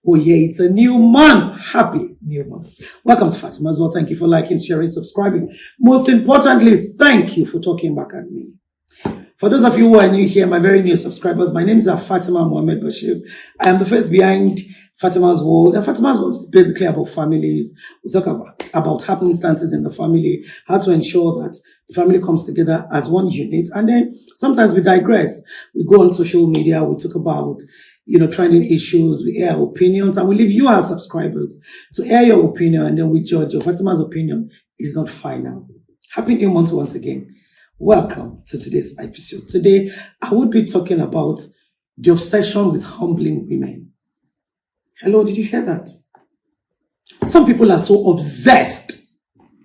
Oh yeah, it's a new month. Happy new month. Welcome to Fatima as well. Thank you for liking, sharing, subscribing. Most importantly, thank you for talking back at me. For those of you who are new here, my very new subscribers, my name is Fatima Mohammed Bashir. I am the face behind Fatima's World. And Fatima's World is basically about families. We talk about happenstances in the family, how to ensure that the family comes together as one unit. And then sometimes we digress. We go on social media, we talk about trending issues, we air our opinions, and we leave you, our subscribers, to air your opinion, and then we judge your Fatima's opinion is not final. Happy new month once again. Welcome to today's episode. Today, I would be talking about the obsession with humbling women. Hello, did you hear that? Some people are so obsessed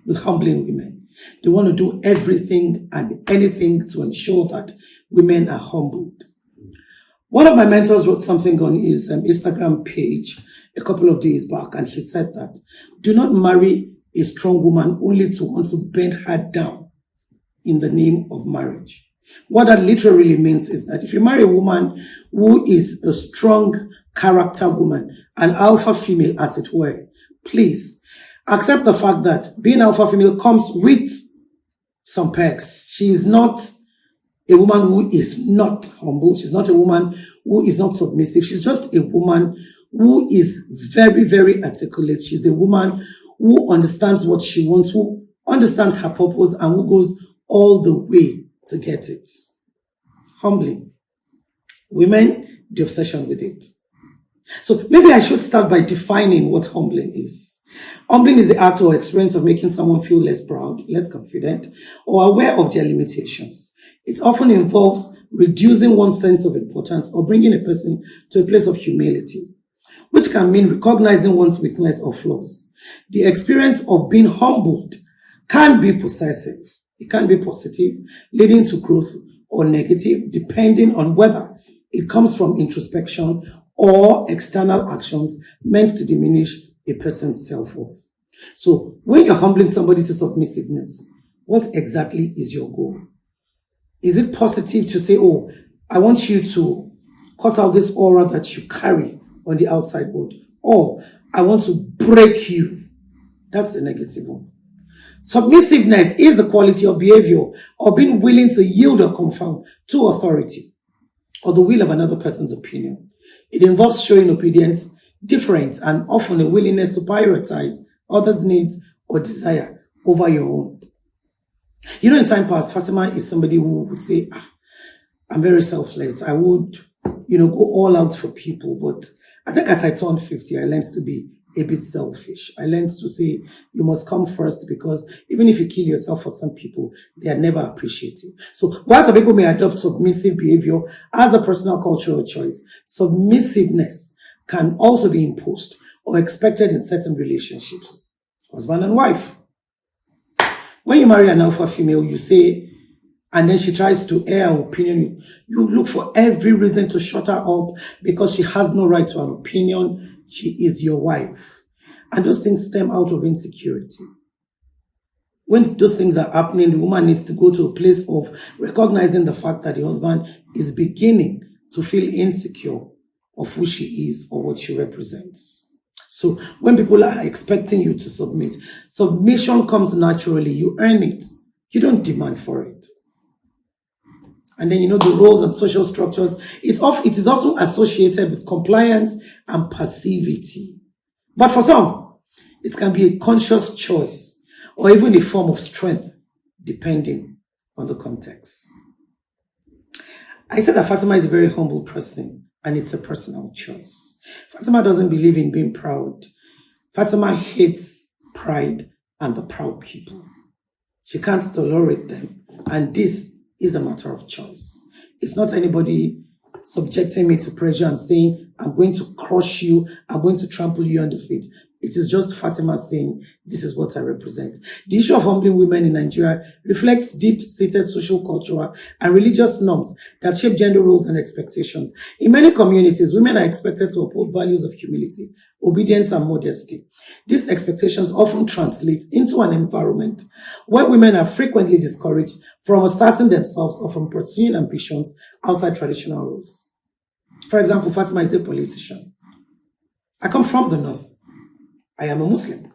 with humbling women. They want to do everything and anything to ensure that women are humbled. One of my mentors wrote something on his Instagram page a couple of days back, and he said that do not marry a strong woman only to want to bend her down in the name of marriage. What that literally means is that if you marry a woman who is a strong character woman, an alpha female as it were, please accept the fact that being alpha female comes with some perks. She is not a woman who is not humble. She's not a woman who is not submissive. She's just a woman who is very, very articulate. She's a woman who understands what she wants, who understands her purpose, and who goes all the way to get it. Humbling. Women, the obsession with it. So maybe I should start by defining what humbling is. Humbling is the act or experience of making someone feel less proud, less confident, or aware of their limitations. It often involves reducing one's sense of importance or bringing a person to a place of humility, which can mean recognizing one's weakness or flaws. The experience of being humbled can be possessive. It can be positive, leading to growth, or negative, depending on whether it comes from introspection or external actions meant to diminish a person's self-worth. So when you're humbling somebody to submissiveness, what exactly is your goal? Is it positive to say, oh, I want you to cut out this aura that you carry on the outside world, or I want to break you? That's the negative one. Submissiveness is the quality of behavior or being willing to yield or conform to authority or the will of another person's opinion. It involves showing obedience, deference, and often a willingness to prioritize others' needs or desire over your own. In time past, Fatima is somebody who would say, I'm very selfless. I would, go all out for people. But I think as I turned 50, I learned to be a bit selfish. I learned to say, you must come first, because even if you kill yourself for some people, they are never appreciative. So while some people may adopt submissive behavior as a personal cultural choice, submissiveness can also be imposed or expected in certain relationships. Husband and wife. When you marry an alpha female, you say, and then she tries to air her opinion, you look for every reason to shut her up because she has no right to an opinion. She is your wife. And those things stem out of insecurity. When those things are happening, the woman needs to go to a place of recognizing the fact that the husband is beginning to feel insecure of who she is or what she represents. So when people are expecting you to submit, submission comes naturally. You earn it. You don't demand for it. And then, the roles and social structures, it is often associated with compliance and passivity. But for some, it can be a conscious choice or even a form of strength, depending on the context. I said that Fatima is a very humble person, and it's a personal choice. Fatima doesn't believe in being proud. Fatima hates pride and the proud people. She can't tolerate them, and this is a matter of choice. It's not anybody subjecting me to pressure and saying, I'm going to crush you, I'm going to trample you under feet. It is just Fatima saying, this is what I represent. The issue of humbling women in Nigeria reflects deep-seated social, cultural, and religious norms that shape gender roles and expectations. In many communities, women are expected to uphold values of humility, obedience, and modesty. These expectations often translate into an environment where women are frequently discouraged from asserting themselves or from pursuing ambitions outside traditional roles. For example, Fatima is a politician. I come from the north. I am a Muslim.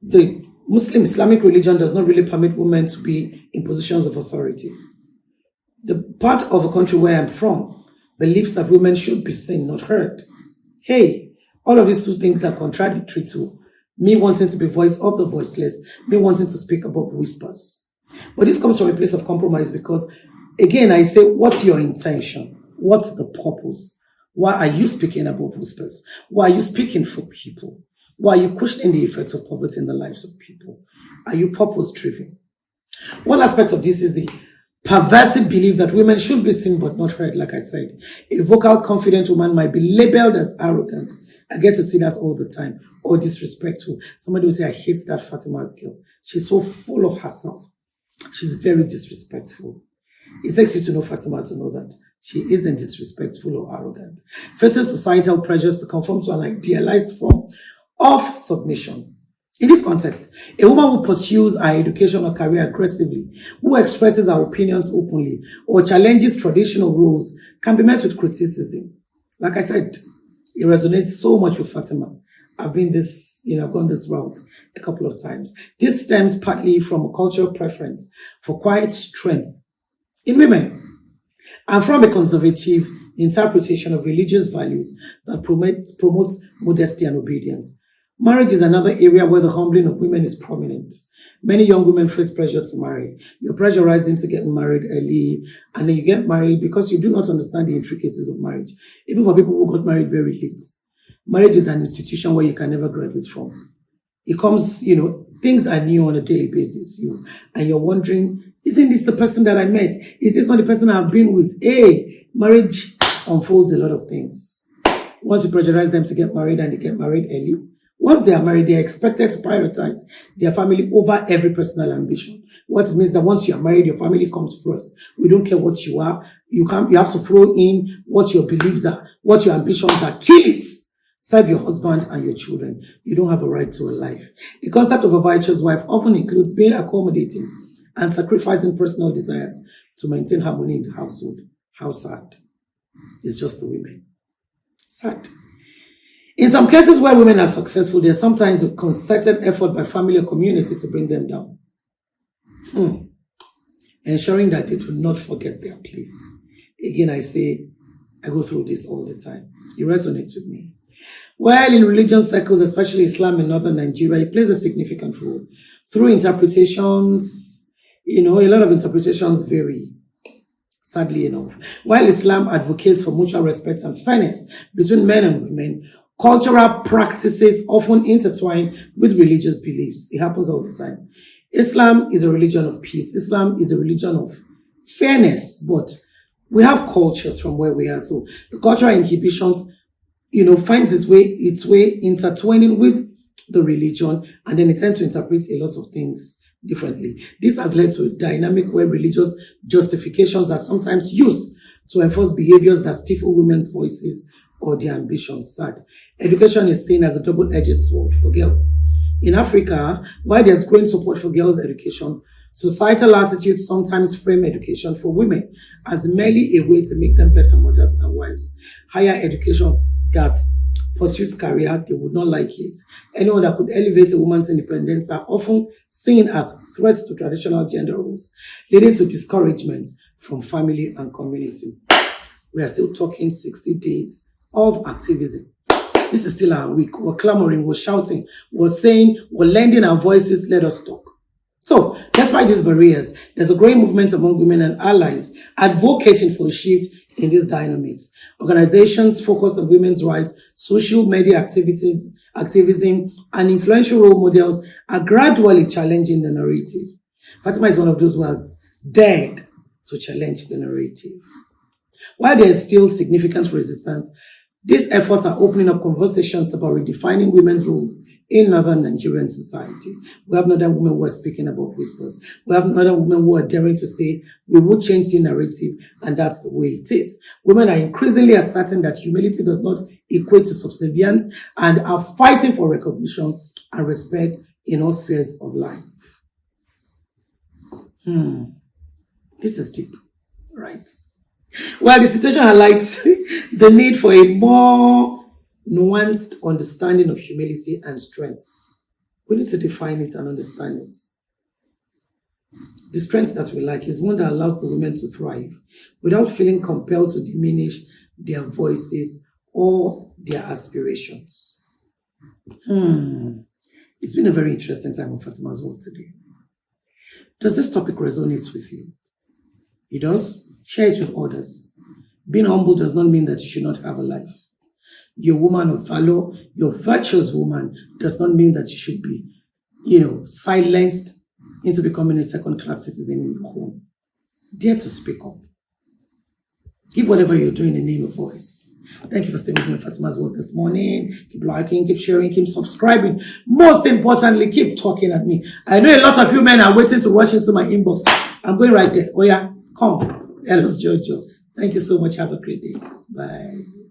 The Muslim Islamic religion does not really permit women to be in positions of authority. The part of a country where I'm from believes that women should be seen, not heard. Hey, all of these two things are contradictory to me wanting to be voice of the voiceless, me wanting to speak above whispers. But this comes from a place of compromise because, again, I say, what's your intention? What's the purpose? Why are you speaking above whispers? Why are you speaking for people? Why are you questioning the effects of poverty in the lives of people? Are you purpose-driven? One aspect of this is the pervasive belief that women should be seen but not heard, like I said. A vocal, confident woman might be labeled as arrogant. I get to see that all the time. Or disrespectful. Somebody will say, I hate that Fatima's girl. She's so full of herself. She's very disrespectful. It takes you to know Fatima to know that she isn't disrespectful or arrogant. Faces societal pressures to conform to an idealized form of submission. In this context, a woman who pursues her education or career aggressively, who expresses her opinions openly, or challenges traditional roles can be met with criticism. Like I said, it resonates so much with Fatima. I've gone this route a couple of times. This stems partly from a cultural preference for quiet strength in women and from a conservative interpretation of religious values that promotes modesty and obedience. Marriage is another area where the humbling of women is prominent. Many young women face pressure to marry. You're pressurized into getting married early, and then you get married because you do not understand the intricacies of marriage. Even for people who got married very late. Marriage is an institution where you can never graduate from. It comes, things are new on a daily basis. And you're wondering, isn't this the person that I met? Is this not the person I've been with? Hey, marriage unfolds a lot of things. Once you pressurize them to get married and they get married early, once they are married, they are expected to prioritize their family over every personal ambition. What it means that once you are married, your family comes first. We don't care what you are. You have to throw in what your beliefs are, what your ambitions are. Kill it. Serve your husband and your children. You don't have a right to a life. The concept of a virtuous wife often includes being accommodating and sacrificing personal desires to maintain harmony in the household. How sad. It's just the women. Sad. In some cases where women are successful, there's sometimes a concerted effort by family or community to bring them down. Ensuring that they do not forget their place. Again, I go through this all the time. It resonates with me. Well, in religion circles, especially Islam in northern Nigeria, it plays a significant role. Through interpretations, a lot of interpretations vary, sadly enough. While Islam advocates for mutual respect and fairness between men and women, cultural practices often intertwine with religious beliefs. It happens all the time. Islam is a religion of peace. Islam is a religion of fairness, but we have cultures from where we are. So the cultural inhibitions finds its way intertwining with the religion, and then it tends to interpret a lot of things differently. This has led to a dynamic where religious justifications are sometimes used to enforce behaviors that stifle women's voices or their ambitions. Sad. Education is seen as a double-edged sword for girls. In Africa, while there's growing support for girls' education, societal attitudes sometimes frame education for women as merely a way to make them better mothers and wives. Higher education that pursues career, they would not like it. Anyone that could elevate a woman's independence are often seen as threats to traditional gender roles, leading to discouragement from family and community. We are still talking 60 days of activism. This is still our week. We're clamoring, we're shouting, we're saying, we're lending our voices, let us talk. So, despite these barriers, there's a growing movement among women and allies advocating for a shift in these dynamics. Organizations focused on women's rights, social media activism, and influential role models are gradually challenging the narrative. Fatima is one of those who has dared to challenge the narrative. While there is still significant resistance, these efforts are opening up conversations about redefining women's role in northern Nigerian society. We have other women who are speaking about whispers. We have other women who are daring to say, we will change the narrative, and that's the way it is. Women are increasingly asserting that humility does not equate to subservience and are fighting for recognition and respect in all spheres of life. This is deep, right? Well, the situation highlights the need for a more nuanced understanding of humility and strength. We need to define it and understand it. The strength that we like is one that allows the women to thrive without feeling compelled to diminish their voices or their aspirations. It's been a very interesting time on Fatima's World today. Does this topic resonate with you? It does? Share it with others. Being humble does not mean that you should not have a life. You're a woman of valor, you're a virtuous woman, does not mean that you should be, silenced into becoming a second-class citizen in your home. Dare to speak up. Give whatever you're doing a name, a voice. Thank you for staying with me on Fatima's World this morning. Keep liking, keep sharing, keep subscribing. Most importantly, keep talking at me. I know a lot of you men are waiting to rush into my inbox. I'm going right there. Oh yeah, come. Elos Jojo. Thank you so much. Have a great day. Bye.